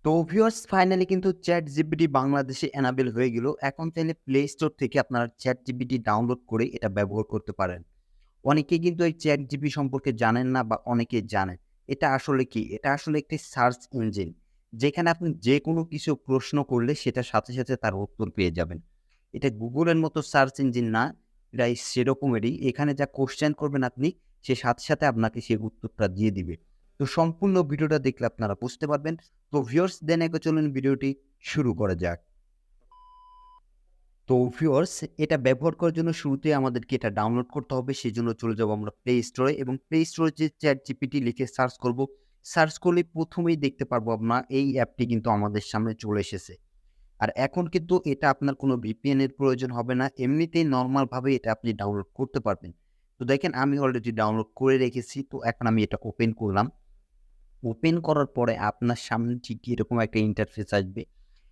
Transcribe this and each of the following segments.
তো viewers finally কিন্তু chat GPT বাংলাদেশে এনাবেল হয়ে গেল। এখন চাইলে প্লে স্টোর থেকে আপনারা চ্যাট জিপিটি ডাউনলোড করে এটা ব্যবহার করতে পারেন। অনেকেই কিন্তু এই চ্যাট জিপি সম্পর্কে জানেন না বা অনেকে জানেন। এটা আসলে কি? এটা আসলে একটি সার্চ ইঞ্জিন। যেখানে আপনি যেকোনো কিছু প্রশ্ন করলে সেটার সাথে, সাথে তার উত্তর পেয়ে যাবেন। এটা গুগলের মতো সার্চ ইঞ্জিন না, এটা সেরকমেরই। এখানে যা কোয়েশ্চেন করবেন আপনি, সে সাথে, সাথে আপনাকে সেই উত্তরটা দিয়ে দিবে। তো সম্পূর্ণ ভিডিওটা দেখলে আপনারা বুঝতে পারবেন। তো ভিউয়ার্স দেন এগে চলুন ভিডিওটি শুরু করা যাক। তো ভিউয়ার্স এটা ব্যবহার করার জন্য শুরুতেই আমাদেরকে এটা ডাউনলোড করতে হবে। সেজন্য চলে যাবো আমরা প্লে স্টোরে এবং প্লে স্টোরে যে ChatGPT লিখে সার্চ করব। সার্চ করলে ১ম এই দেখতে পারবো আমরা এই অ্যাপটি কিন্তু আমাদের সামনে চলে এসেছে। আর এখন কিন্তু এটা আপনার কোনো VPN এর প্রয়োজন হবে না। এমনিতেই নরমালভাবে এটা আপনি ডাউনলোড করতে পারবেন। তো দেখেন আমি অলরেডি ডাউনলোড করে রেখেছি। তো এখন আমি এটা ওপেন করলাম। ওপেন করার পরে আপনার সামনে ঠিক এরকম একটা ইন্টারফেস আসবে।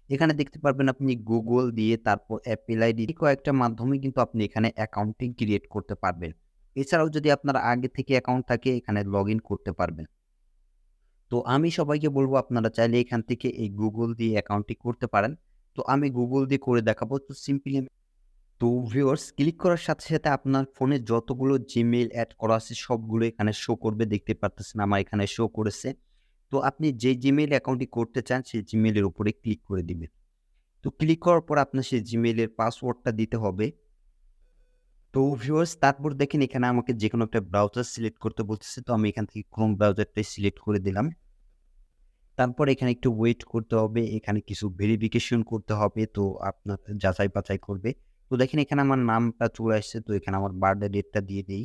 এখানে দেখতে পারবেন আপনি Google দিয়ে তারপর Apple আইডি কয়েকটা মাধ্যমে কিন্তু আপনি এখানে অ্যাকাউন্টিং ক্রিয়েট করতে পারবেন। এছাড়াও যদি আপনার আগে থেকে অ্যাকাউন্ট থাকে এখানে লগইন করতে পারবেন। তো আমি সবাইকে বলব আপনারা চাইলে এখান থেকে এই Google দিয়ে অ্যাকাউন্টটি করতে পারেন। তো আমি Google দিয়ে করে দেখাবো। তো সিম্পলি তো ভিউয়ার্স ক্লিক করার সাথে, সাথে আপনার ফোনে যতগুলো Gmail এড করা আছে সবগুলো এখানে শো করবে। দেখতে পারতেছেন আমার এখানে শো করেছে। তো আপনি যে Gmail অ্যাকাউন্টটি করতে চান সেই Gmail এর উপরে ক্লিক করে দিবেন। তো ক্লিক করার পর আপনার সেই Gmail এর পাসওয়ার্ডটা দিতে হবে। তো ভিউয়ার্স তারপর দেখেন এখানে আমাকে যেকোনো একটা ব্রাউজার সিলেক্ট করতে বলতেছে। তো আমি এখান থেকে Chrome ব্রাউজারটাই সিলেক্ট করে দিলাম। তারপর এখানে একটু ওয়েট করতে হবে। এখানে কিছু ভেরিফিকেশন করতে হবে। তো আপনার যাচাই-বাছাই করবে। তো দেখেন এখানে আমার নামটা চলে আসছে। তো এখানে আমার বার্থডে ডেটটা দিয়ে দেই।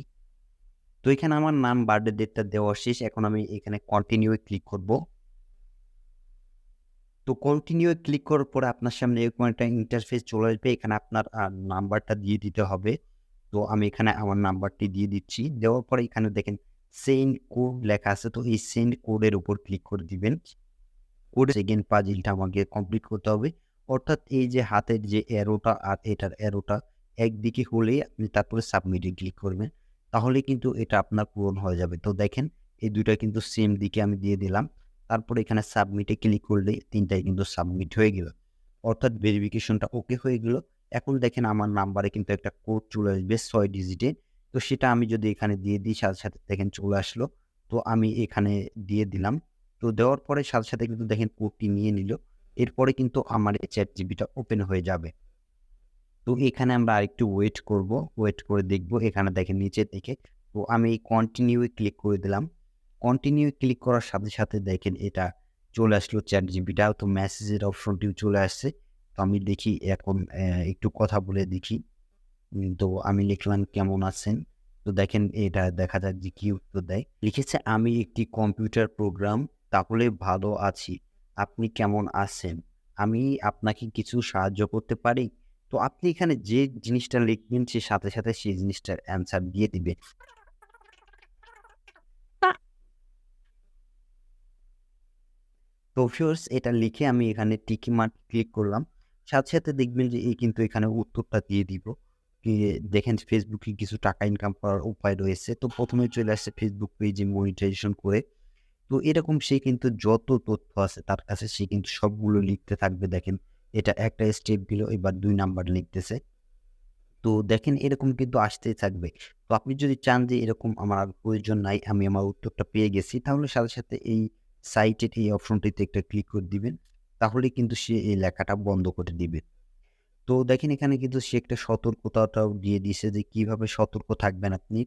তো এখানে আমার নাম, বার্থডে ডেটটা দেওয়া শেষ। এখন আমি এখানে কন্টিনিউ এ ক্লিক করব। তো কন্টিনিউ এ ক্লিক করার পরে আপনার সামনে এরকম একটা ইন্টারফেস চলে আসবে। এখানে আপনার নাম্বারটা দিয়ে দিতে হবে। তো আমি এখানে আমার নাম্বারটি দিয়ে দিচ্ছি। দেওয়ার পরে এখানে দেখেন সেন্ড কোড লেখা আছে। তো এই সেন্ড কোডের উপর ক্লিক করে দিবেন। কোড সেকেন্ড পাজলটা আমাকে কমপ্লিট করতে হবে। অর্থাৎ এই যে হাতের যে অ্যারোটা আর এটার অ্যারোটা একদিকে হলেই আপনি তারপরে সাবমিটে ক্লিক করবেন। তাহলেই কিন্তু এটা আপনার পূরণ হয়ে যাবে। তো দেখেন এই ২ টা কিন্তু সেম দিকে আমি দিয়ে দিলাম। তারপরে এখানে সাবমিটে ক্লিক করলে ৩ টাই কিন্তু সাবমিট হয়ে গেল। অর্থাৎ ভেরিফিকেশনটা ওকে হয়ে গেল। এখন দেখেন আমার নাম্বারে কিন্তু একটা কোড চলে আসবে ৬ ডিজিটের। তো সেটা আমি যদি এখানে দিয়ে দিই সাথে, সাথে দেখেন চলে আসলো। তো আমি এখানে দিয়ে দিলাম। তো দেওয়ার পরে সাথে, সাথে কিন্তু দেখেন কোডটি নিয়ে নিল। এরপরে কিন্তু আমার এই ChatGPT ওপেন হয়ে যাবে। তো এখানে আমরা আরেকটু ওয়েট করব। ওয়েট করে দেখব। এখানে দেখেন নিচের দিকে। তো আমি কন্টিনিউ এ ক্লিক করে দিলাম। কন্টিনিউ এ ক্লিক করার সাথে, সাথে দেখেন এটা চলে আসলো ChatGPT তো মেসেজের অপশনটিও চলে আসছে। তো আমি দেখি এখন একটু কথা বলে দেখি। তো আমি লিখলাম, "কেমন আছেন?" তো দেখেন এটা দেখা যাক যে কি উত্তর দেয়। লিখেছে, "আমি একটি কম্পিউটার প্রোগ্রাম, তাহলে ভালো আছি। আপনি কেমন আছেন? আমি আপনাকে কিছু সাহায্য করতে পারি?" তো আপনি এখানে যে জিনিসটা লিখবেন সে সাথে, সাথে সেই জিনিসটার অ্যান্সার দিয়ে দিবে। তো ভিউয়ার্স এটা লিখে আমি এখানে টিক মার্ক ক্লিক করলাম। সাথে, সাথে দেখবেন যে কিন্তু এখানে উত্তরটা দিয়ে দিব। দেখেন Facebook এ কিছু টাকা ইনকাম করার উপায় রয়েছে। তো ১ম এ চলে আসছে Facebook পেজে মনিটাইজেশন করে। তো এরকম সে কিন্তু যত তথ্য আছে তার কাছে সে কিন্তু সবগুলো লিখতে থাকবে দেখেন। এটা একটা স্টেপ দিল, এবার ২ নাম্বার লিখতেছে। তো দেখেন এরকম কিন্তু আসতেই থাকবে। তো আপনি যদি চান যে এরকম আমার আর প্রয়োজন নাই, আমি আমার উত্তরটা পেয়ে গেছি, তাহলে সাথে, সাথে এই সাইটের এই অপশনটিতে একটা ক্লিক করে দিবেন। তাহলেই কিন্তু সে এই লেখাটা বন্ধ করে দিবে। তো দেখেন এখানে কিন্তু সে একটা সতর্কতাটাও দিয়ে দিছে যে কিভাবে সতর্ক থাকবেন আপনি।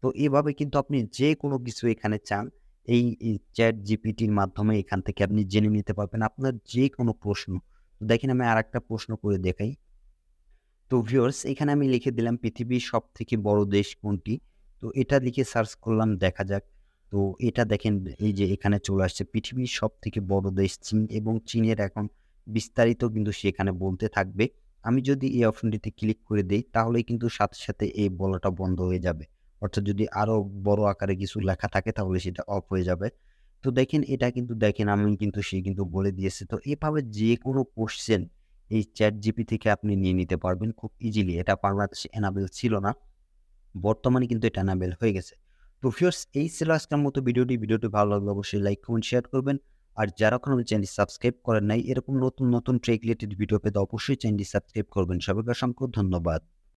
তো এভাবে কিন্তু আপনি যেকোনো কিছু এখানে চান এই ChatGPT র মাধ্যমে এখান থেকে আপনি জেনে নিতে পারবেন আপনার যেকোনো প্রশ্ন। তো দেখেন আমি আরেকটা প্রশ্ন করে দেখাই। তো ভিউয়ার্স এখানে আমি লিখে দিলাম পৃথিবীর সবথেকে বড় দেশ কোনটি? তো এটা লিখে সার্চ করলাম দেখা যাক। তো এটা দেখেন এই যে এখানে চলে আসছে পৃথিবীর সবথেকে বড় দেশ চীন এবং চীনের এখন বিস্তারিত কিন্তু সে এখানে বলতে থাকবে। আমি যদি এই অপশনটিতে ক্লিক করে দেই তাহলেই কিন্তু সাথে, সাথে এই বলাটা বন্ধ হয়ে যাবে। অর্থাৎ যদি আরো বড় আকারে কিছু লেখা থাকে তাহলে সেটা অফ হয়ে যাবে। তো দেখেন এটা কিন্তু দেখেন আমি কিন্তু সে কিন্তু বলে দিয়েছে। তো এভাবে যেকোনো কোয়েশ্চেন এই ChatGPT থেকে আপনি নিয়ে নিতে পারবেন খুব ইজিলি। এটা বাংলাদেশে এনাবেল ছিল না। বর্তমানে কিন্তু এটা এনাবেল হয়ে গেছে। তো ভিউয়ার্স এই ছিল আজকের মতো ভিডিওটি। ভিডিওটি ভালো লাগলে অবশ্যই লাইক, কমেন্ট, শেয়ার করবেন। আর যারা এখনো আমার চ্যানেলটি সাবস্ক্রাইব করেন নাই, এরকম নতুন ট্রেক রিলেটেড ভিডিও পেতে অবশ্যই চ্যানেলটি সাবস্ক্রাইব করবেন। সবাইকে অসংখ্য ধন্যবাদ।